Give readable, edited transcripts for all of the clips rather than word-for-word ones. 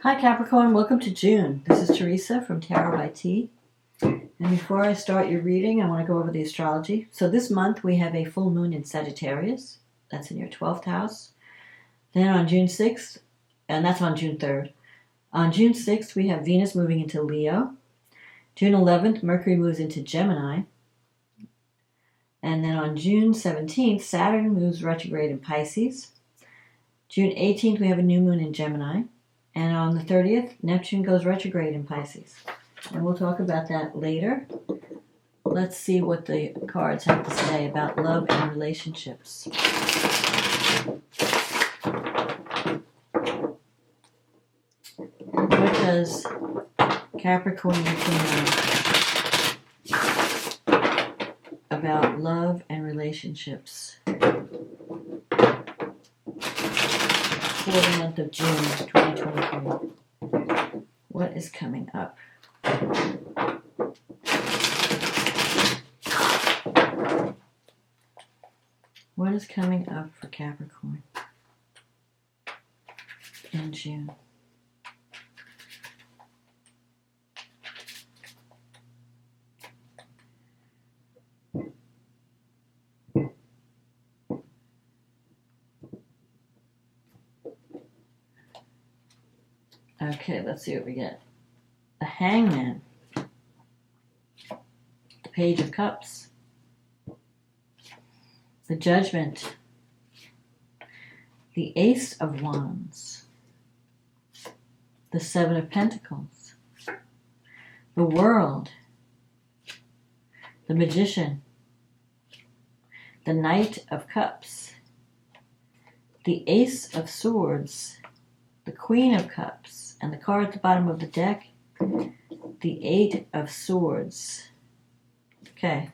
Hi Capricorn, welcome to June. This is Teresa from Tarot by T. And before I start your reading, I want to go over the astrology. So this month we have a full moon in Sagittarius. That's in your 12th house. Then on June 6th, and that's on June 3rd. On June 6th, we have Venus moving into Leo. June 11th, Mercury moves into Gemini. And then on June 17th, Saturn moves retrograde in Pisces. June 18th, we have a new moon in Gemini. And on the 30th, Neptune goes retrograde in Pisces. And we'll talk about that later. Let's see what the cards have to say about love and relationships. What does Capricorn know about love and relationships for the month of June 2023? What is coming up? What is coming up for Capricorn in June? Okay, let's see what we get. The Hangman, the Page of Cups, the Judgment, the Ace of Wands, the Seven of Pentacles, the World, the Magician, the Knight of Cups, the Ace of Swords, the Queen of Cups, and the card at the bottom of the deck, the Eight of Swords. Okay.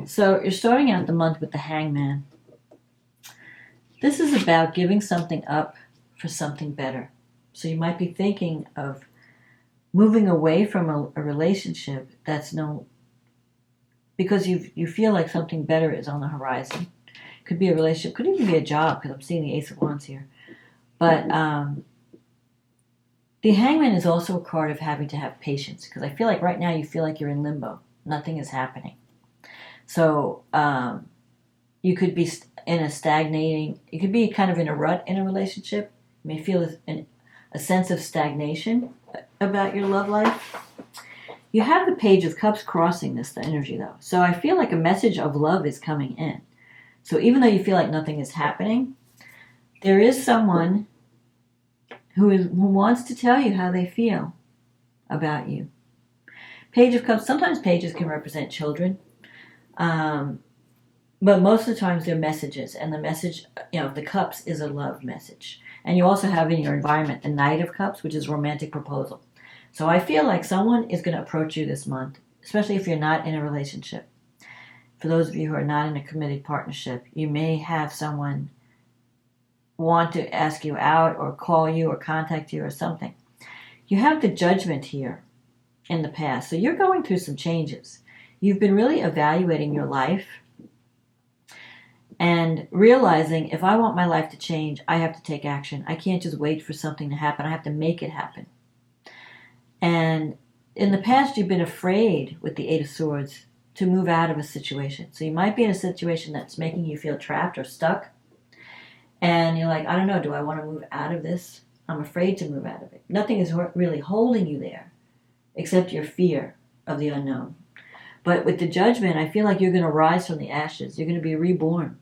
So you're starting out the month with the Hangman. This is about giving something up for something better. So you might be thinking of moving away from a relationship that's because you feel like something better is on the horizon. Could be a relationship, could even be a job, because I'm seeing the Ace of Wands here. But the Hangman is also a card of having to have patience, because I feel like right now you feel like you're in limbo. Nothing is happening. So you could be in a stagnating, you could be kind of in a rut in a relationship. You may feel a sense of stagnation about your love life. You have the Page of Cups crossing the energy though. So I feel like a message of love is coming in. So even though you feel like nothing is happening, there is someone who wants to tell you how they feel about you. Page of Cups, sometimes pages can represent children, but most of the times they're messages, and the message, of the cups is a love message. And you also have in your environment the Knight of Cups, which is romantic proposal. So I feel like someone is going to approach you this month, especially if you're not in a relationship. For those of you who are not in a committed partnership, you may have someone want to ask you out or call you or contact you or something. You have the Judgment here in the past. So you're going through some changes. You've been really evaluating your life and realizing if I want my life to change, I have to take action. I can't just wait for something to happen. I have to make it happen. And in the past, you've been afraid with the Eight of Swords to move out of a situation. So you might be in a situation that's making you feel trapped or stuck. And you're like, I don't know, do I want to move out of this? I'm afraid to move out of it. Nothing is really holding you there except your fear of the unknown. But with the Judgment, I feel like you're going to rise from the ashes. You're going to be reborn.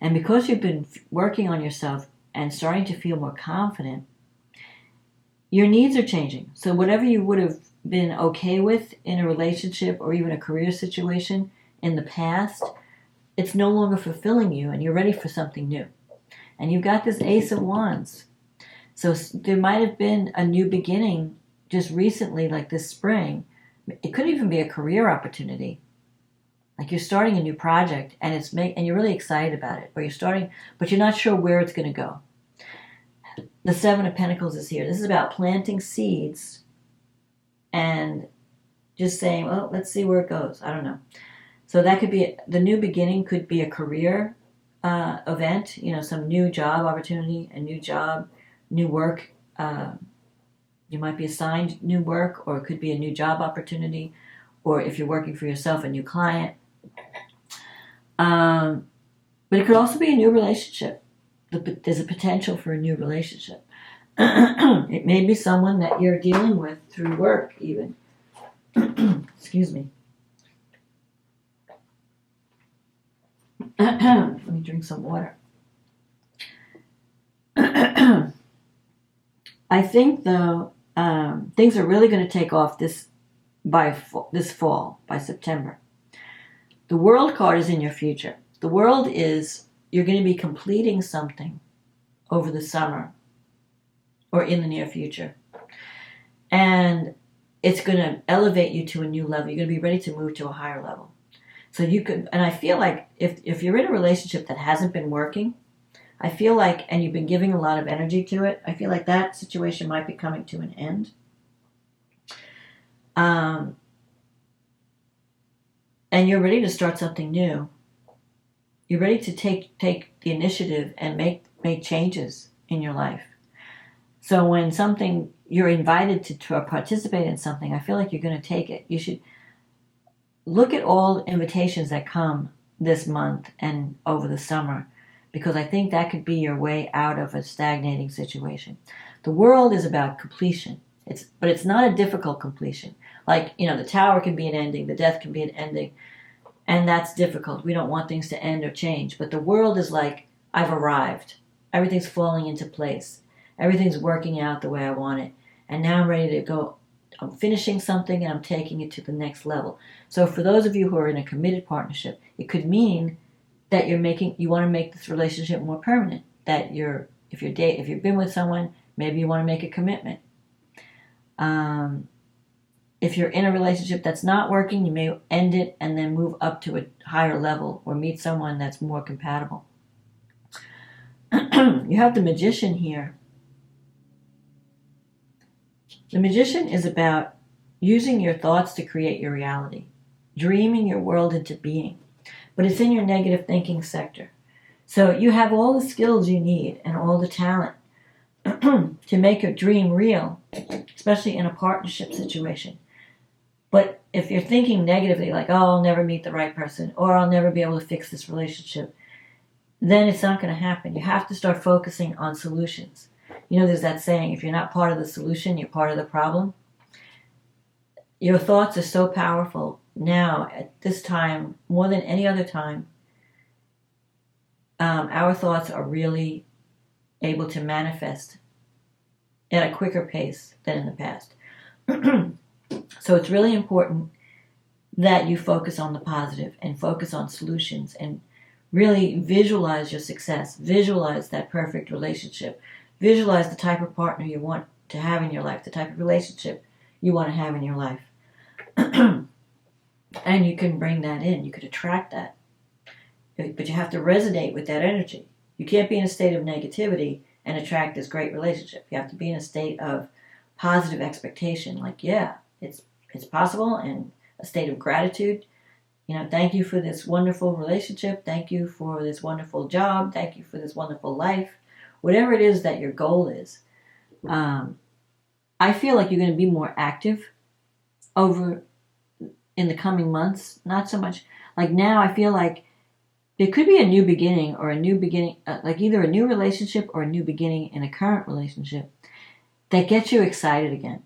And because you've been working on yourself and starting to feel more confident, your needs are changing. So whatever you would have been okay with in a relationship or even a career situation in the past, it's no longer fulfilling you and you're ready for something new. And you've got this Ace of Wands. So there might have been a new beginning just recently, like this spring. It could even be a career opportunity. Like you're starting a new project and and you're really excited about it. Or you're starting, but you're not sure where it's going to go. The Seven of Pentacles is here. This is about planting seeds and just saying, well, let's see where it goes. I don't know. So that could be, the new beginning could be a career event, some new job opportunity, a new job, new work. You might be assigned new work, or it could be a new job opportunity, or if you're working for yourself, a new client. But it could also be a new relationship. There's a potential for a new relationship. It may be someone that you're dealing with through work, even. Excuse me. Let me drink some water. I think, though, things are really going to take off this fall, by September. The World card is in your future. The World is, you're going to be completing something over the summer or in the near future. And it's going to elevate you to a new level. You're going to be ready to move to a higher level. So you could, and I feel like if you're in a relationship that hasn't been working, I feel like, and you've been giving a lot of energy to it, I feel like that situation might be coming to an end. And you're ready to start something new. You're ready to take the initiative and make changes in your life. So when you're invited to participate in something, I feel like you're going to take it. You should look at all invitations that come this month and over the summer, because I think that could be your way out of a stagnating situation. The World is about completion. But it's not a difficult completion. Like, the Tower can be an ending, the Death can be an ending, and that's difficult. We don't want things to end or change. But the World is like, I've arrived. Everything's falling into place. Everything's working out the way I want it. And now I'm ready to go. I'm finishing something and I'm taking it to the next level. So for those of you who are in a committed partnership, it could mean that you want to make this relationship more permanent. That if you've been with someone, maybe you want to make a commitment. If you're in a relationship that's not working, you may end it and then move up to a higher level or meet someone that's more compatible. You have the Magician here. The Magician is about using your thoughts to create your reality, dreaming your world into being. But it's in your negative thinking sector. So you have all the skills you need and all the talent to make your dream real, especially in a partnership situation. But if you're thinking negatively, like, oh, I'll never meet the right person, or I'll never be able to fix this relationship, then it's not going to happen. You have to start focusing on solutions. There's that saying, if you're not part of the solution, you're part of the problem. Your thoughts are so powerful now, at this time, more than any other time. Our thoughts are really able to manifest at a quicker pace than in the past. So it's really important that you focus on the positive and focus on solutions and really visualize your success. Visualize that perfect relationship. Visualize the type of partner you want to have in your life, the type of relationship you want to have in your life. And you can bring that in. You could attract that. But you have to resonate with that energy. You can't be in a state of negativity and attract this great relationship. You have to be in a state of positive expectation. Like, yeah, it's possible, and a state of gratitude. Thank you for this wonderful relationship. Thank you for this wonderful job. Thank you for this wonderful life. Whatever it is that your goal is. I feel like you're going to be more active over in the coming months. Not so much. Like now, I feel like there could be a new beginning, or like either a new relationship or a new beginning in a current relationship that gets you excited again,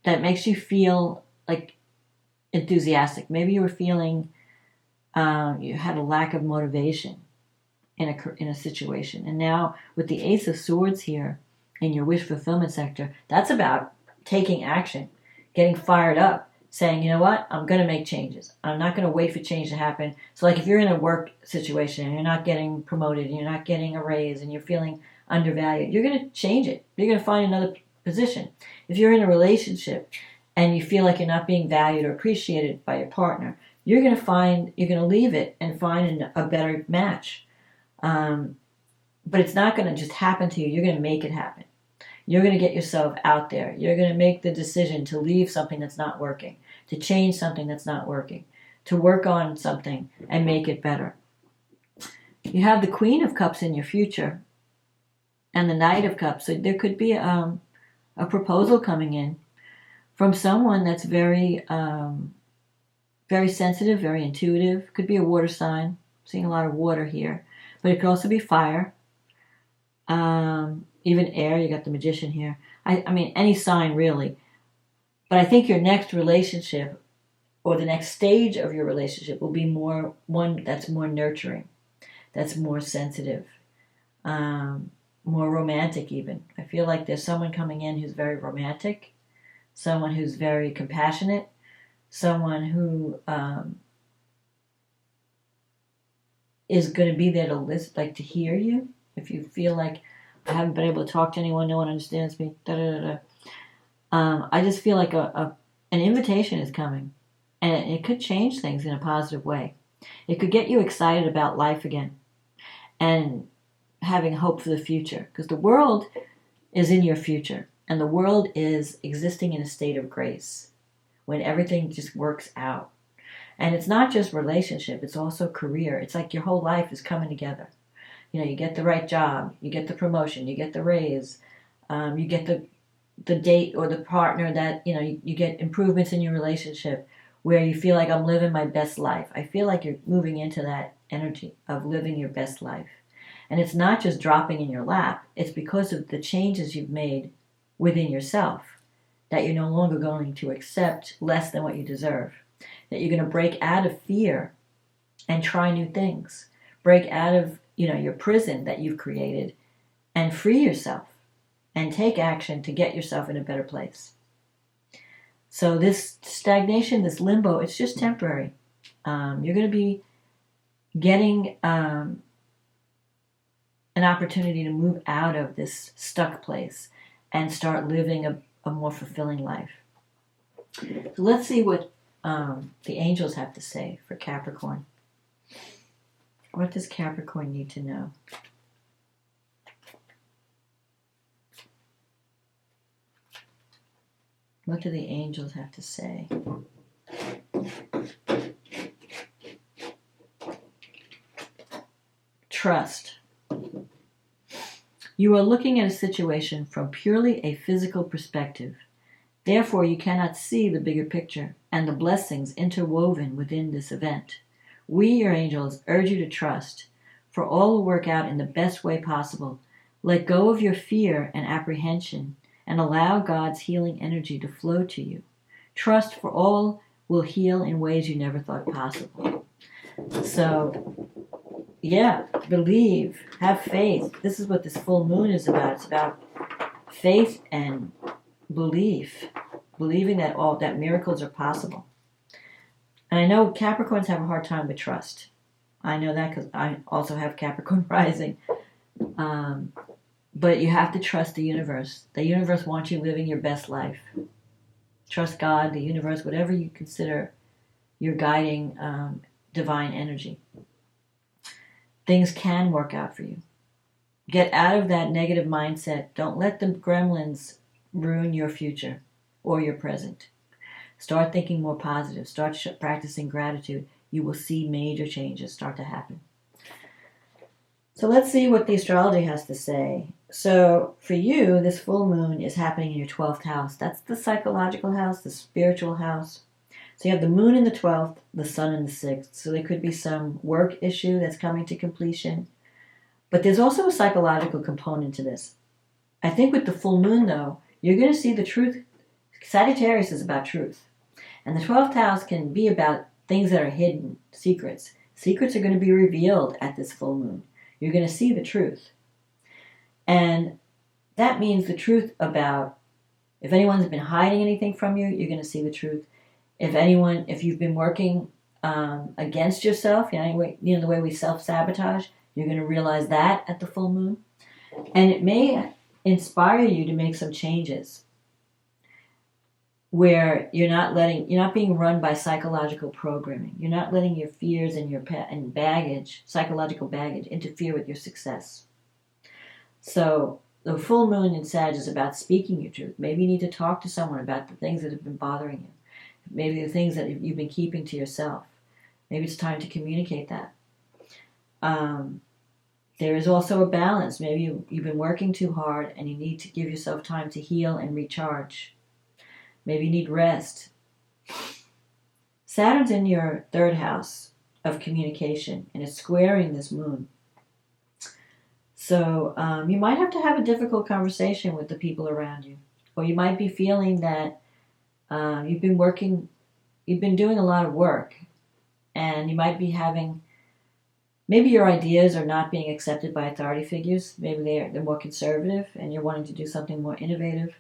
that makes you feel like enthusiastic. Maybe you were feeling you had a lack of motivation in a situation, and now with the Ace of Swords here in your wish fulfillment sector, that's about taking action, getting fired up, saying, you know what, I'm going to make changes. I'm not going to wait for change to happen. So like if you're in a work situation and you're not getting promoted and you're not getting a raise and you're feeling undervalued, you're going to change it. You're going to find another position. If you're in a relationship and you feel like you're not being valued or appreciated by your partner, you're going to leave it and find a better match. But it's not going to just happen to you. You're going to make it happen. You're going to get yourself out there. You're going to make the decision to leave something that's not working, to change something that's not working, to work on something and make it better. You have the Queen of Cups in your future and the Knight of Cups. So there could be a proposal coming in from someone that's very, very sensitive, very intuitive. Could be a water sign. I'm seeing a lot of water here. But it could also be fire. Even air. You got the Magician here. I mean, any sign really. But I think your next relationship or the next stage of your relationship will be one that's more nurturing, that's more sensitive, more romantic even. I feel like there's someone coming in who's very romantic, someone who's very compassionate, someone who is going to be there to listen, like to hear you. If you feel like I haven't been able to talk to anyone, no one understands me, I just feel like an invitation is coming, and it could change things in a positive way. It could get you excited about life again and having hope for the future, because the world is in your future, and the world is existing in a state of grace when everything just works out. And it's not just relationship, it's also career. It's like your whole life is coming together. You know, you get the right job, you get the promotion, you get the raise, you get the date or the partner that, you know, you get improvements in your relationship where you feel like I'm living my best life. I feel like you're moving into that energy of living your best life. And it's not just dropping in your lap. It's because of the changes you've made within yourself that you're no longer going to accept less than what you deserve. That you're going to break out of fear and try new things. Break out of, you know, your prison that you've created and free yourself and take action to get yourself in a better place. So this stagnation, this limbo, it's just temporary. You're going to be getting an opportunity to move out of this stuck place and start living a more fulfilling life. So let's see what the angels have to say for Capricorn. What does Capricorn need to know? What do the angels have to say? Trust. You are looking at a situation from purely a physical perspective. Therefore, you cannot see the bigger picture and the blessings interwoven within this event. We, your angels, urge you to trust, for all will work out in the best way possible. Let go of your fear and apprehension and allow God's healing energy to flow to you. Trust, for all will heal in ways you never thought possible. So, yeah, believe, have faith. This is what this full moon is about. It's about faith and belief, believing that miracles are possible. And I know Capricorns have a hard time with trust. I know that because I also have Capricorn rising. But you have to trust the universe. The universe wants you living your best life. Trust God, the universe, whatever you consider your guiding divine energy. Things can work out for you. Get out of that negative mindset. Don't let the gremlins ruin your future or your present. Start thinking more positive. Start practicing gratitude. You will see major changes start to happen. So let's see what the astrology has to say. So for you, this full moon is happening in your 12th house. That's the psychological house, the spiritual house. So you have the moon in the 12th, the sun in the 6th. So there could be some work issue that's coming to completion. But there's also a psychological component to this. I think with the full moon, though, you're going to see the truth. Sagittarius is about truth. And the 12th house can be about things that are hidden, secrets. Secrets are going to be revealed at this full moon. You're going to see the truth. And that means the truth about if anyone's been hiding anything from you, you're going to see the truth. If you've been working against yourself, the way we self-sabotage, you're going to realize that at the full moon. And it may inspire you to make some changes where you're not being run by psychological programming. You're not letting your fears and your baggage, psychological baggage, interfere with your success. So the full moon in Sag is about speaking your truth. Maybe you need to talk to someone about the things that have been bothering you. Maybe the things that you've been keeping to yourself. Maybe it's time to communicate that. There is also a balance. Maybe you've been working too hard and you need to give yourself time to heal and recharge. Maybe you need rest. Saturn's in your third house of communication and it's squaring this moon. So you might have to have a difficult conversation with the people around you. Or you might be feeling that you've been doing a lot of work, and you might be having, maybe your ideas are not being accepted by authority figures. Maybe they're more conservative and you're wanting to do something more innovative.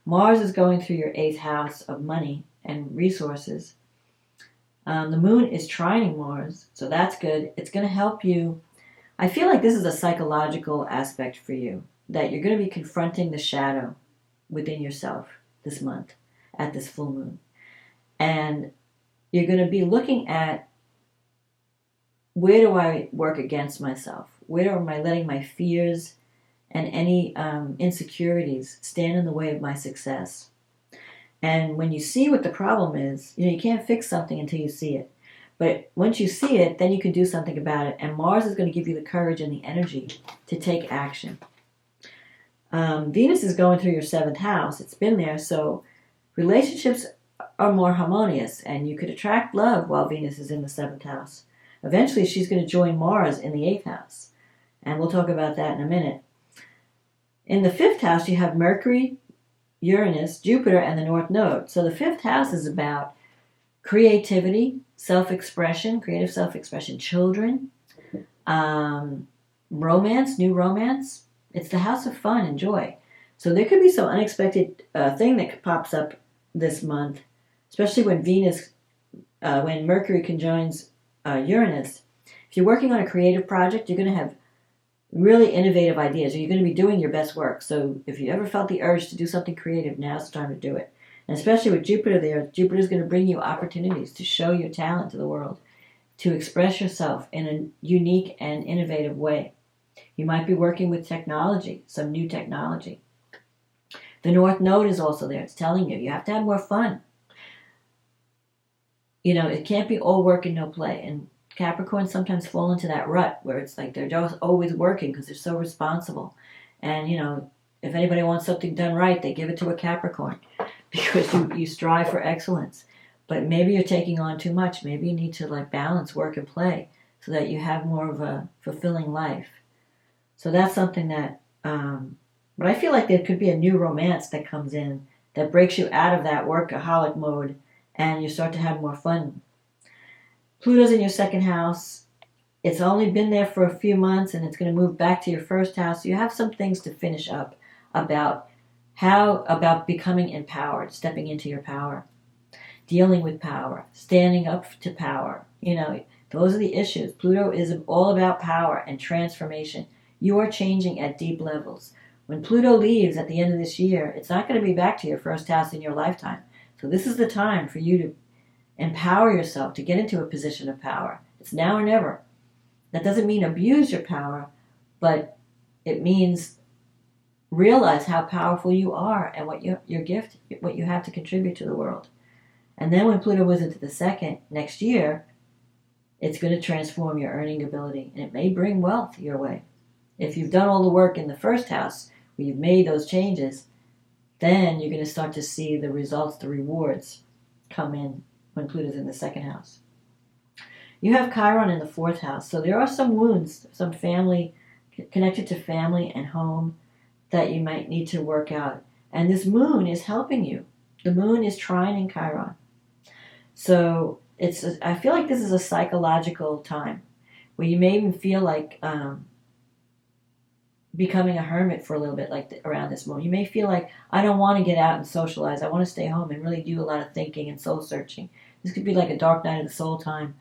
Mars is going through your 8th house of money and resources. The moon is trining Mars, so that's good. It's going to help you. I feel like this is a psychological aspect for you, that you're going to be confronting the shadow within yourself this month at this full moon. And you're going to be looking at, where do I work against myself? Where am I letting my fears and any insecurities stand in the way of my success? And when you see what the problem is, you can't fix something until you see it. But once you see it, then you can do something about it. And Mars is going to give you the courage and the energy to take action. Venus is going through your 7th house. It's been there, so relationships are more harmonious, and you could attract love while Venus is in the 7th house. Eventually, she's going to join Mars in the 8th house, and we'll talk about that in a minute. In the 5th house, you have Mercury, Uranus, Jupiter, and the North Node. So the 5th house is about creativity, self-expression, creative self-expression, children, romance, new romance. It's the house of fun and joy. So there could be some unexpected thing that pops up this month, especially when Mercury conjoins Uranus. If you're working on a creative project, you're going to have really innovative ideas, or you're going to be doing your best work. So if you ever felt the urge to do something creative, now's the time to do it. And especially with Jupiter there, Jupiter's going to bring you opportunities to show your talent to the world, to express yourself in a unique and innovative way. You might be working with technology, some new technology. The North Node is also there. It's telling you have to have more fun. It can't be all work and no play. And Capricorns sometimes fall into that rut where it's like they're just always working because they're so responsible. And, if anybody wants something done right, they give it to a Capricorn because you strive for excellence. But maybe you're taking on too much. Maybe you need to balance work and play so that you have more of a fulfilling life. So that's something that, but I feel like there could be a new romance that comes in that breaks you out of that workaholic mode and you start to have more fun. Pluto's in your 2nd house. It's only been there for a few months and it's going to move back to your 1st house. So you have some things to finish up about becoming empowered, stepping into your power, dealing with power, standing up to power. Those are the issues. Pluto is all about power and transformation. You are changing at deep levels. When Pluto leaves at the end of this year, it's not going to be back to your 1st house in your lifetime. So this is the time for you to empower yourself, to get into a position of power. It's now or never. That doesn't mean abuse your power, but it means realize how powerful you are and what your gift, what you have to contribute to the world. And then when Pluto moves into the 2nd next year, it's going to transform your earning ability, and it may bring wealth your way. If you've done all the work in the 1st house, where you've made those changes, then you're going to start to see the results, the rewards come in when Pluto's in the 2nd house. You have Chiron in the 4th house, so there are some wounds, some family, connected to family and home, that you might need to work out. And this moon is helping you. The moon is trining Chiron. So I feel like this is a psychological time where you may even feel like becoming a hermit for a little bit, around this moon. You may feel like, I don't want to get out and socialize. I want to stay home and really do a lot of thinking and soul searching. This could be like a dark night of the soul time.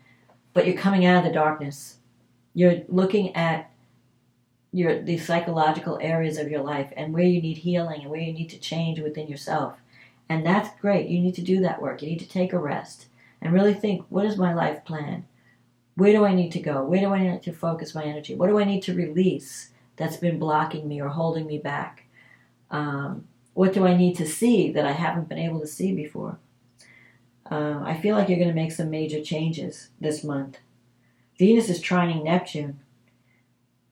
But you're coming out of the darkness. You're looking at the psychological areas of your life and where you need healing and where you need to change within yourself. And that's great. You need to do that work. You need to take a rest and really think, what is my life plan? Where do I need to go? Where do I need to focus my energy? What do I need to release that's been blocking me or holding me back? What do I need to see that I haven't been able to see before? I feel like you're going to make some major changes this month. Venus is trining Neptune.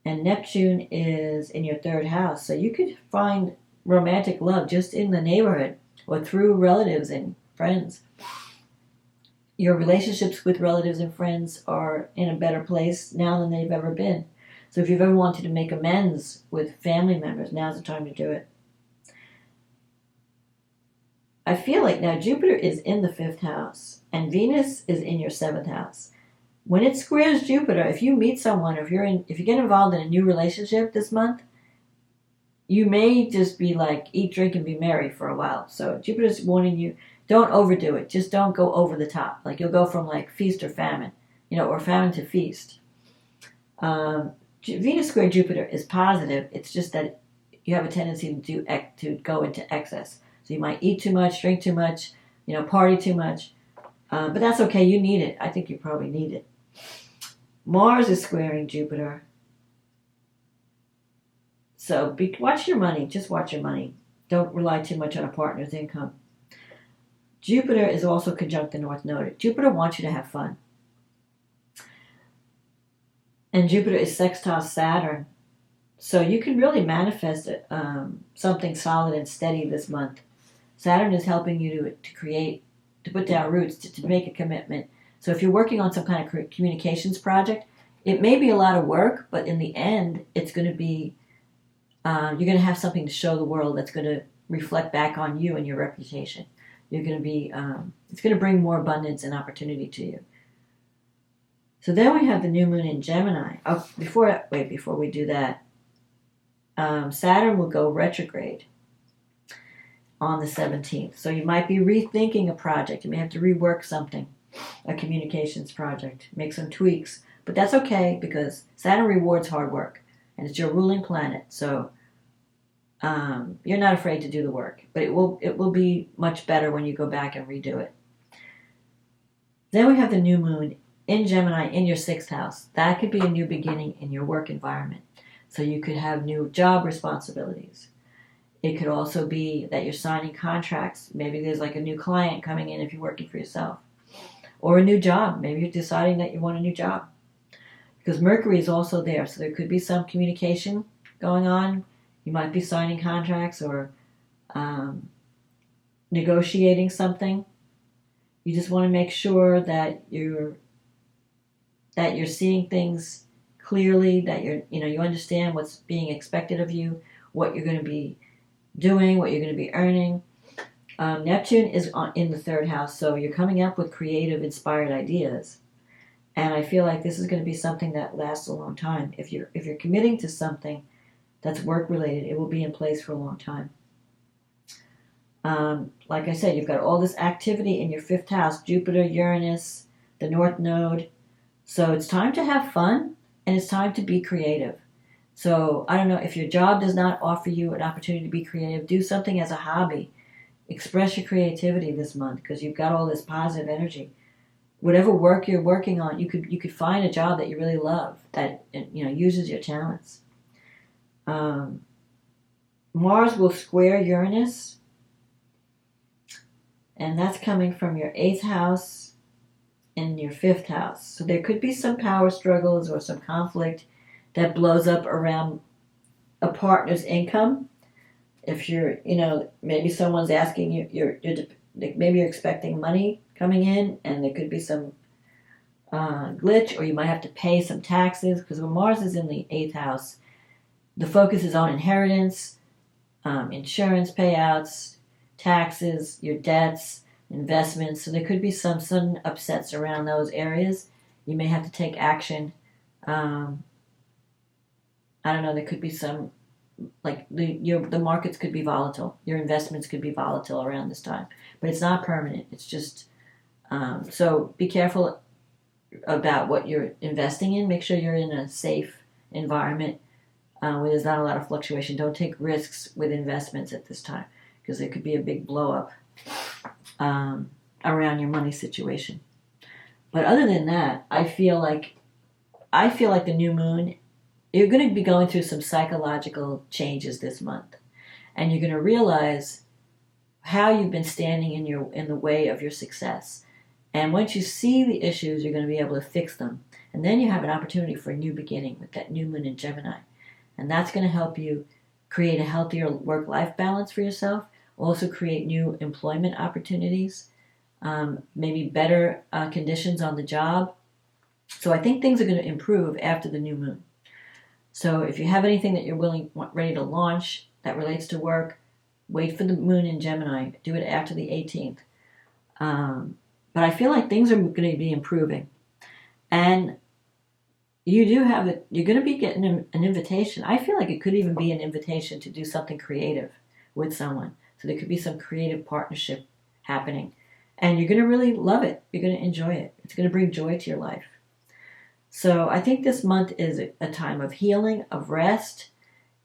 And Neptune is in your third house. So you could find romantic love just in the neighborhood or through relatives and friends. Your relationships with relatives and friends are in a better place now than they've ever been. So if you've ever wanted to make amends with family members, now's the time to do it. I feel like now Jupiter is in the 5th house and Venus is in your 7th house. When it squares Jupiter, if you meet someone, if you get involved in a new relationship this month, you may just be like eat, drink, and be merry for a while. So Jupiter's warning you, don't overdo it. Just don't go over the top. Like you'll go from like feast or famine, or famine to feast. Venus square Jupiter is positive. It's just that you have a tendency to go into excess. So you might eat too much, drink too much, party too much. But that's okay. You need it. I think you probably need it. Mars is squaring Jupiter. So watch your money. Just watch your money. Don't rely too much on a partner's income. Jupiter is also conjunct the North Node. Jupiter wants you to have fun. And Jupiter is sextile Saturn. So you can really manifest something solid and steady this month. Saturn is helping you to create, to put down roots, to make a commitment. So if you're working on some kind of communications project, it may be a lot of work, but in the end, it's going to be, you're going to have something to show the world that's going to reflect back on you and your reputation. You're going to be, it's going to bring more abundance and opportunity to you. So then we have the new moon in Gemini. Oh, before we do that, Saturn will go retrograde on the 17th. So you might be rethinking a project. You may have to rework something, a communications project, make some tweaks. But that's okay because Saturn rewards hard work and it's your ruling planet. So you're not afraid to do the work. But it will be much better when you go back and redo it. Then we have the new moon in Gemini in your 6th house. That could be a new beginning in your work environment. So you could have new job responsibilities. It could also be that you're signing contracts. Maybe there's like a new client coming in if you're working for yourself. Or a new job. Maybe you're deciding that you want a new job. Because Mercury is also there. So there could be some communication going on. You might be signing contracts or negotiating something. You just want to make sure that you're seeing things clearly, that you understand what's being expected of you, what you're going to be doing, what you're going to be earning. Neptune is in the 3rd house, so you're coming up with creative, inspired ideas. And I feel like this is going to be something that lasts a long time. If you're committing to something that's work related, it will be in place for a long time. Like I said, you've got all this activity in your 5th house, Jupiter, Uranus, the North Node. So it's time to have fun and it's time to be creative. So I don't know, if your job does not offer you an opportunity to be creative, do something as a hobby. Express your creativity this month because you've got all this positive energy. Whatever work you're working on, you could find a job that you really love that uses your talents. Mars will square Uranus, and that's coming from your 8th house and your 5th house. So there could be some power struggles or some conflict that blows up around a partner's income. If you're, maybe someone's asking you, maybe you're expecting money coming in, and there could be some glitch, or you might have to pay some taxes, because when Mars is in the 8th house, the focus is on inheritance, insurance payouts, taxes, your debts, investments. So there could be some sudden upsets around those areas. You may have to take action. I don't know, there could be some, like the markets could be volatile. Your investments could be volatile around this time. But it's not permanent. It's just, so be careful about what you're investing in. Make sure you're in a safe environment where there's not a lot of fluctuation. Don't take risks with investments at this time because there could be a big blow up around your money situation. But other than that, I feel like the new moon, you're going to be going through some psychological changes this month, and you're going to realize how you've been standing in the way of your success. And once you see the issues, you're going to be able to fix them. And then you have an opportunity for a new beginning with that new moon in Gemini. And that's going to help you create a healthier work-life balance for yourself, also create new employment opportunities, maybe better conditions on the job. So I think things are going to improve after the new moon. So if you have anything that you're ready to launch that relates to work, wait for the moon in Gemini. Do it after the 18th. But I feel like things are going to be improving. And you're going to be getting an invitation. I feel like it could even be an invitation to do something creative with someone. So there could be some creative partnership happening. And you're going to really love it. You're going to enjoy it. It's going to bring joy to your life. So I think this month is a time of healing, of rest,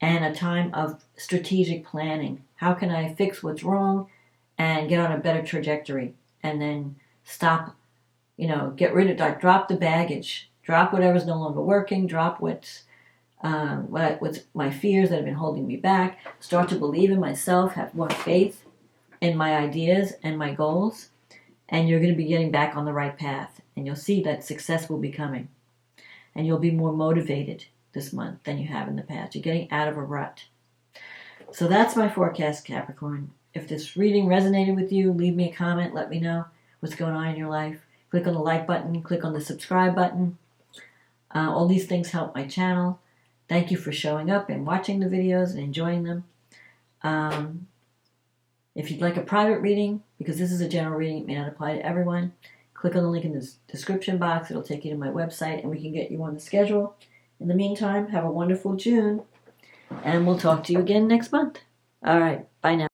and a time of strategic planning. How can I fix what's wrong and get on a better trajectory? And then stop, get rid of, drop the baggage. Drop whatever's no longer working. Drop what's my fears that have been holding me back. Start to believe in myself. Have more faith in my ideas and my goals. And you're going to be getting back on the right path. And you'll see that success will be coming. And you'll be more motivated this month than you have in the past. You're getting out of a rut. So that's my forecast, Capricorn. If this reading resonated with you, leave me a comment. Let me know what's going on in your life. Click on the like button. Click on the subscribe button. All these things help my channel. Thank you for showing up and watching the videos and enjoying them. If you'd like a private reading, because this is a general reading, it may not apply to everyone, click on the link in the description box. It'll take you to my website and we can get you on the schedule. In the meantime, have a wonderful June and we'll talk to you again next month. All right, bye now.